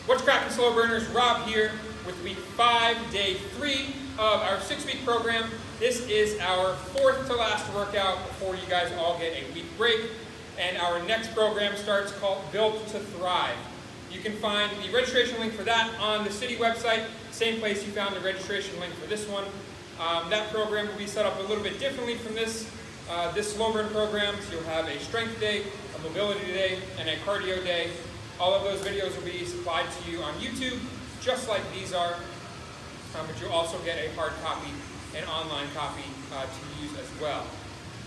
What's cracking, slow burners? Rob here with week 5, day 3 of our 6-week program. This is our 4th to last workout before you guys all get a week break. And our next program starts called Built to Thrive. You can find the registration link for that on the city website, same place you found the registration link for this one. That program will be set up a little bit differently from this slow burn program. So you'll have a strength day, a mobility day, and a cardio day. All of those videos will be supplied to you on YouTube, just like these are, but you'll also get a hard copy and online copy to use as well.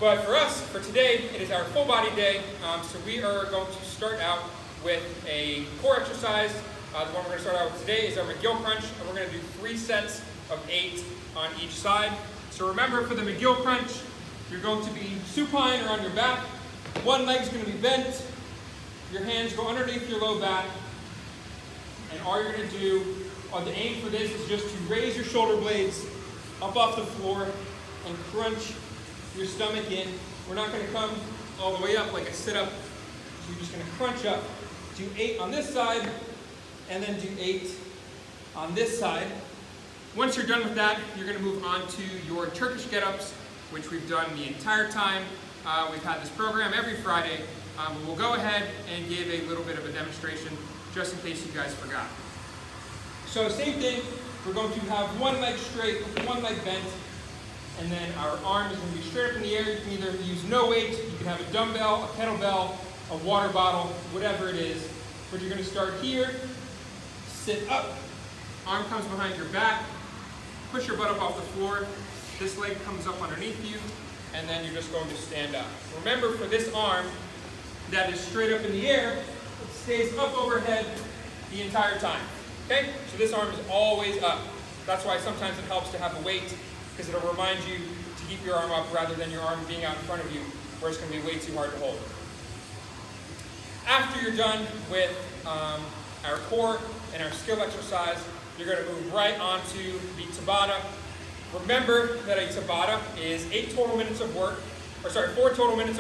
But for us, for today, it is our full body day, so we are going to start out with a core exercise. The one we're going to start out with today is our McGill Crunch, and we're going to do 3 sets of 8 on each side. So remember, for the McGill Crunch, you're going to be supine or on your back. One leg's going to be bent. Your hands go underneath your low back, and all you're going to do, the aim for this is just to raise your shoulder blades up off the floor and crunch your stomach in. We're not going to come all the way up like a sit-up. So you're just going to crunch up. Do 8 on this side, and then do 8 on this side. Once you're done with that, you're going to move on to your Turkish Getups, which we've done the entire time. We've had this program every Friday. We'll go ahead and give a little bit of a demonstration just in case you guys forgot. So same thing, we're going to have one leg straight, one leg bent, and then our arm is going to be straight up in the air. You can either use no weight, you can have a dumbbell, a kettlebell, a water bottle, whatever it is. But you're going to start here, sit up, arm comes behind your back, push your butt up off the floor, this leg comes up underneath you, and then you're just going to stand up. Remember, for this arm that is straight up in the air, it stays up overhead the entire time. Okay? So this arm is always up. That's why sometimes it helps to have a weight, because it'll remind you to keep your arm up rather than your arm being out in front of you, where it's going to be way too hard to hold. After you're done with our core and our skill exercise, you're going to move right on to the Tabata. Remember that a Tabata is 4 total minutes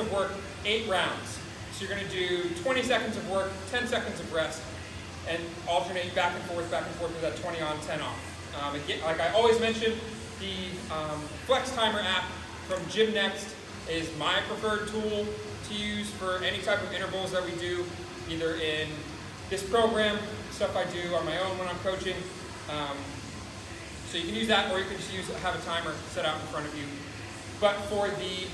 of work, 8 rounds. So you're going to do 20 seconds of work, 10 seconds of rest, and alternate back and forth with that 20 on, 10 off. Again, like I always mention, the Flex Timer app from Gym Next is my preferred tool to use for any type of intervals that we do, either in this program, stuff I do on my own when I'm coaching. So you can use that, or you can just have a timer set out in front of you. But for the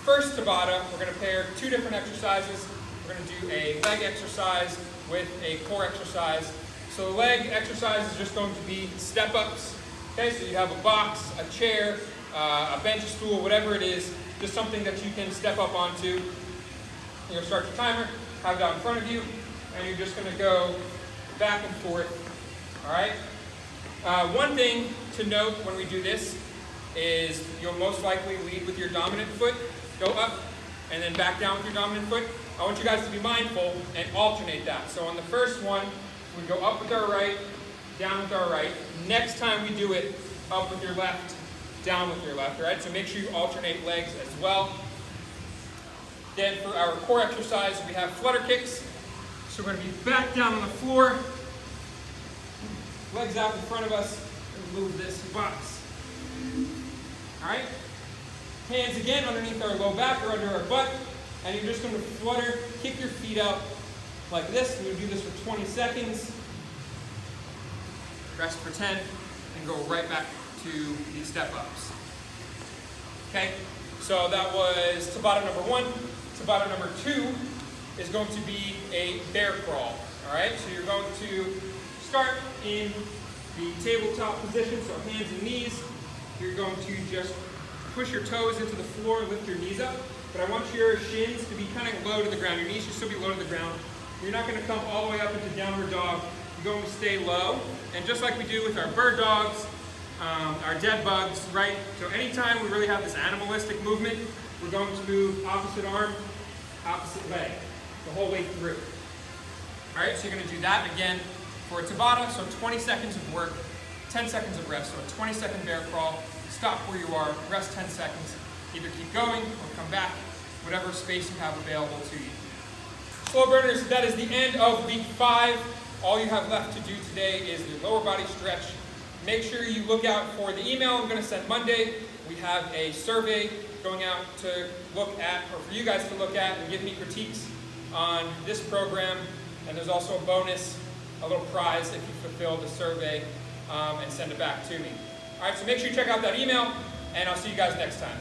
first Tabata, we're going to pair 2 different exercises. We're going to do a leg exercise with a core exercise. So the leg exercise is just going to be step-ups. Okay, so you have a box, a chair, a bench, a stool, whatever it is, just something that you can step up onto. You'll start your timer, have it out in front of you, and you're just going to go back and forth. All right? One thing to note when we do this is you'll most likely lead with your dominant foot, go up, and then back down with your dominant foot. I want you guys to be mindful and alternate that. So on the first one, we go up with our right, down with our right. Next time we do it, up with your left, down with your left, all right? So make sure you alternate legs as well. Then for our core exercise, we have Flutter Kicks. So we're going to be back down on the floor, legs out in front of us, and move this box. All right? Hands again underneath our low back or under our butt, and you're just going to flutter, kick your feet out like this. We're going to do this for 20 seconds. Rest for 10, and go right back to the step-ups. Okay? So that was Tabata number 1. Tabata number 2 is going to be a bear crawl. All right? So you're going to start in the tabletop position, so hands and knees. You're going to just push your toes into the floor, lift your knees up. But I want your shins to be kind of low to the ground. Your knees should still be low to the ground. You're not going to come all the way up into downward dog. You're going to stay low. And just like we do with our bird dogs, our dead bugs, right? So anytime we really have this animalistic movement, we're going to move opposite arm, opposite leg, the whole way through. All right, so you're going to do that again for a Tabata. So 20 seconds of work, 10 seconds of rest. So a 20-second bear crawl. Stop where you are, rest 10 seconds. Either keep going or come back, whatever space you have available to you. Slow burners, that is the end of week 5. All you have left to do today is the lower body stretch. Make sure you look out for the email I'm going to send Monday. We have a survey going out to look at, or for you guys to look at and give me critiques on this program. And there's also a bonus, a little prize if you fulfill the survey and send it back to me. All right, so make sure you check out that email, and I'll see you guys next time.